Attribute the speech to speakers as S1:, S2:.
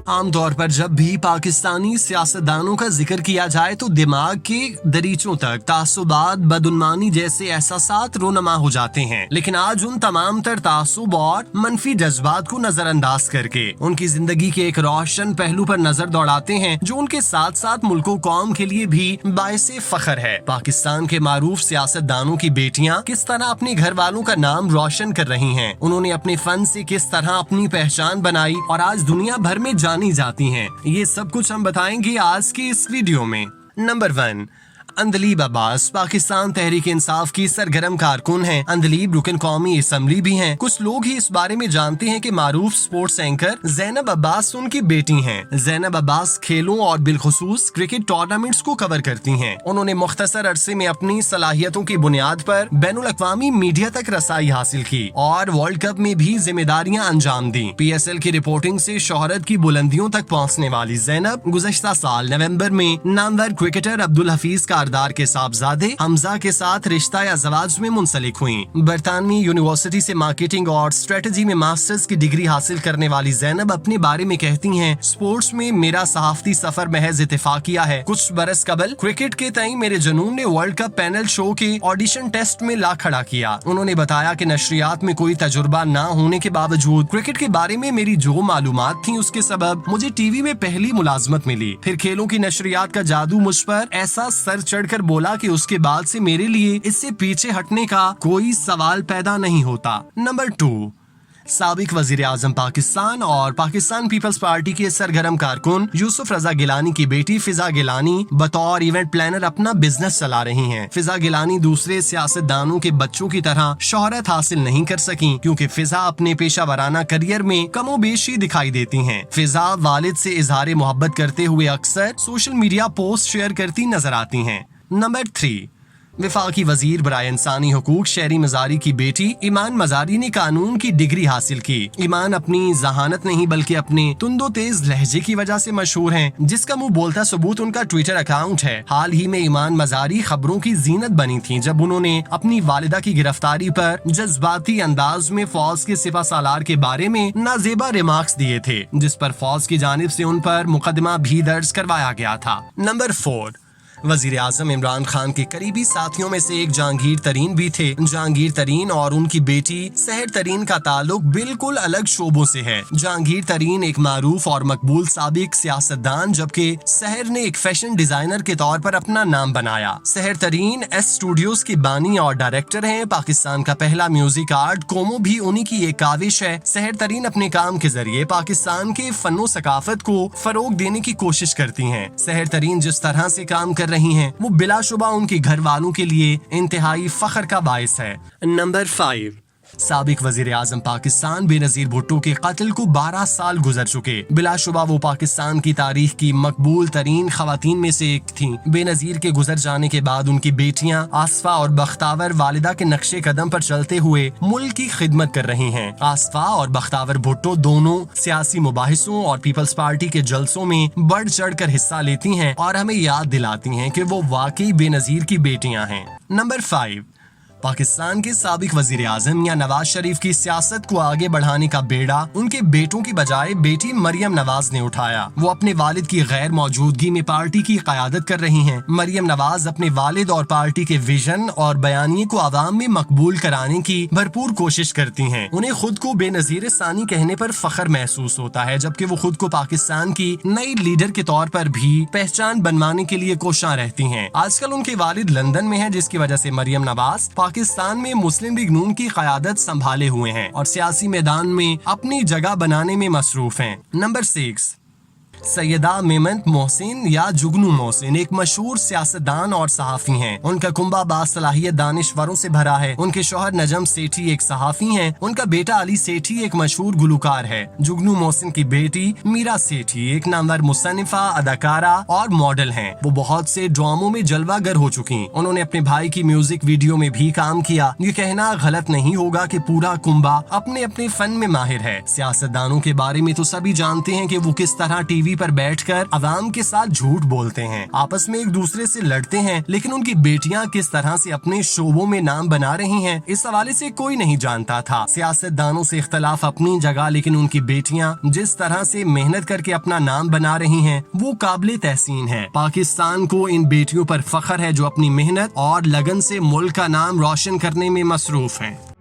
S1: आमतौर पर जब भी पाकिस्तानी सियासतदानों का जिक्र किया जाए तो दिमाग के दरीचों तक तासुबात, बदउन्मानी जैसे एहसासात रोनमा हो जाते हैं। लेकिन आज उन तमाम तर तासुब और मनफी जज्बात को नजरअंदाज करके उनकी जिंदगी के एक रोशन पहलू पर नजर दौड़ाते हैं जो उनके साथ साथ मुल्को कौम के लिए भी बाइसे फख्र है। पाकिस्तान के मारूफ सियासतदानों की बेटियां किस तरह अपने घर वालों का नाम रोशन कर रही हैं, उन्होंने अपने फन से किस तरह अपनी पहचान बनाई और आज दुनिया भर में जानी जाती हैं, ये सब कुछ हम बताएंगे आज की इस वीडियो में। नंबर 1, अंदलीब अब्बास पाकिस्तान तहरीक इंसाफ की सरगर्म कारकुन हैं। अंदलीब रुकन कौमी असम्बली भी हैं। कुछ लोग ही इस बारे में जानते हैं कि मारूफ स्पोर्ट्स एंकर ज़ैनब अब्बास उनकी बेटी हैं। ज़ैनब अब्बास खेलों और बिलखुसूस क्रिकेट टूर्नामेंट्स को कवर करती हैं। उन्होंने मुख्तसर अरसे में अपनी सलाहियतों की बुनियाद पर बैनुल अक़वामी मीडिया तक रसाई हासिल की और वर्ल्ड कप में भी जिम्मेदारियां अंजाम दी। PSL की रिपोर्टिंग से शोहरत की बुलंदियों तक पहुँचने वाली ज़ैनब गुज़श्ता साल नवम्बर में नामवर क्रिकेटर अब्दुल हफीज कारदार के साहबजादे हमजा के साथ रिश्ता या ज़वाज में मुंसलिक हुई। बरतानवी यूनिवर्सिटी से मार्केटिंग और स्ट्रेटजी में मास्टर्स की डिग्री हासिल करने वाली ज़ैनब अपने बारे में कहती हैं, स्पोर्ट्स में मेरा सहाफती सफर महज इत्तेफाकिया है। कुछ बरस कबल क्रिकेट के तई मेरे जुनून ने वर्ल्ड कप पैनल शो के ऑडिशन टेस्ट में ला खड़ा किया। उन्होंने बताया कि नशरियात में कोई तजुर्बा न होने के बावजूद क्रिकेट के बारे में मेरी जो मालूमात थी उसके सबब मुझे टीवी में पहली मुलाजमत मिली। फिर खेलों की नशरियात का जादू मुझ पर ऐसा सर चढ़कर बोला कि उसके बाद से मेरे लिए इससे पीछे हटने का कोई सवाल पैदा नहीं होता। नंबर 2, साबिक वजीर आजम पाकिस्तान और पाकिस्तान पीपल्स पार्टी के सरगर्म कारकुन यूसुफ रजा गिलानी की बेटी फिजा गिलानी बतौर इवेंट प्लानर अपना बिजनेस चला रही हैं। फिजा गिलानी दूसरे सियासतदानों के बच्चों की तरह शोहरत हासिल नहीं कर सकी क्योंकि फिजा अपने पेशा वराना करियर में कमोबेशी दिखाई देती हैं। फिजा वालिद से इजहार मोहब्बत करते हुए अक्सर सोशल मीडिया पोस्ट शेयर करती नजर आती हैं। नंबर 3, वफाकी वजीर बराए इंसानी हुकूक शहरी मजारी की बेटी ईमान मजारी ने कानून की डिग्री हासिल की। ईमान अपनी जहानत नहीं बल्कि अपने तुंदो तेज लहजे की वजह से मशहूर हैं, जिसका मुंह बोलता सबूत उनका ट्विटर अकाउंट है। हाल ही में ईमान मजारी खबरों की जीनत बनी थी जब उन्होंने अपनी वालिदा की गिरफ्तारी पर जज्बाती अंदाज में फौज के सिपा सालार के बारे में नाजेबा रिमार्क्स दिए थे, जिस पर फौज की जानिब से उन पर मुकदमा भी दर्ज करवाया गया था। नंबर 4, वजीर आजम इमरान खान के करीबी साथियों में से एक जहांगीर तरीन भी थे। जहांगीर तरीन और उनकी बेटी सहर तरीन का ताल्लुक बिल्कुल अलग शोबों से है। जहांगीर तरीन एक मारूफ और मकबूल साबिक सियासतदान जबकि सहर ने एक फैशन डिजाइनर के तौर पर अपना नाम बनाया। सहर तरीन एस स्टूडियोज की बानी और डायरेक्टर हैं। पाकिस्तान का पहला म्यूजिक आर्ट कोमो भी उन्हीं की एक काविश है। सहर तरीन अपने काम के जरिए पाकिस्तान के फनो सकाफत को फरोग देने की कोशिश करती हैं। सहर तरीन जिस तरह से काम कर रही हैं वो बिलाशुबा उनके घर वालों के लिए इंतहाई फख्र का बाइस है। नंबर 5, साबिक वजीर आजम पाकिस्तान बेनजीर भुट्टो के कत्ल को 12 साल गुजर चुके। बिलाशुबा वो पाकिस्तान की तारीख की मकबूल तरीन खवातीन में से एक थीं। बेनजीर के गुजर जाने के बाद उनकी बेटियां आसफा और बख्तावर वालिदा के नक्शे कदम पर चलते हुए मुल्क की खिदमत कर रही हैं। आसफा और बख्तावर भुट्टो दोनों सियासी मुबाहिसों और पीपल्स पार्टी के जलसों में बढ़ चढ़ कर हिस्सा लेती हैं और हमें याद दिलाती हैं कि वो वाकई बेनजीर की बेटियां हैं। नंबर 5, पाकिस्तान के साबिक वजीर आजम या नवाज शरीफ की सियासत को आगे बढ़ाने का बेड़ा उनके बेटों की बजाय बेटी मरियम नवाज ने उठाया। वो अपने वालिद की गैर मौजूदगी में पार्टी की क़यादत कर रही हैं। मरियम नवाज अपने वालिद और पार्टी के विजन और बयानिए को आवाम में मकबूल कराने की भरपूर कोशिश करती हैं। उन्हें खुद को बेनजीर सानी कहने पर फख्र महसूस होता है, जबकि वो खुद को पाकिस्तान की नई लीडर के तौर पर भी पहचान बनवाने के लिए कोशां रहती हैं। आजकल उनके वालिद लंदन में हैं, जिसकी वजह से मरियम नवाज पाकिस्तान में मुस्लिम लीग नून की क़यादत संभाले हुए हैं और सियासी मैदान में अपनी जगह बनाने में मसरूफ हैं। नंबर 6, सैयदा मेमंत मोहसिन या जुगनू मोहसिन एक मशहूर सियासतदान और सहाफ़ी हैं। उनका कुंबा बासलाहियत दानिश्वरों से भरा है। उनके शौहर नजम सेठी एक सहाफ़ी हैं। उनका बेटा अली सेठी एक मशहूर गुलकार है। जुगनू मोहसिन की बेटी मीरा सेठी एक नामवर मुसन्निफा, अदाकारा और मॉडल हैं। वो बहुत से ड्रामों में जलवागर हो चुकी। उन्होंने अपने भाई की म्यूजिक वीडियो में भी काम किया। ये कहना गलत नहीं होगा कि पूरा कुंबा अपने अपने फन में माहिर है। सियासतदानों के बारे में तो सभी जानते हैं कि वो किस तरह टीवी टीवी पर बैठकर अवाम के साथ झूठ बोलते हैं, आपस में एक दूसरे से लड़ते हैं, लेकिन उनकी बेटियां किस तरह से अपने शोबों में नाम बना रही हैं, इस हवाले से कोई नहीं जानता था। सियासतदानों से इख्तलाफ अपनी जगह, लेकिन उनकी बेटियां जिस तरह से मेहनत करके अपना नाम बना रही हैं वो काबिले तहसीन है। पाकिस्तान को इन बेटियों पर फख्र है जो अपनी मेहनत और लगन से मुल्क का नाम रोशन करने में मसरूफ हैं।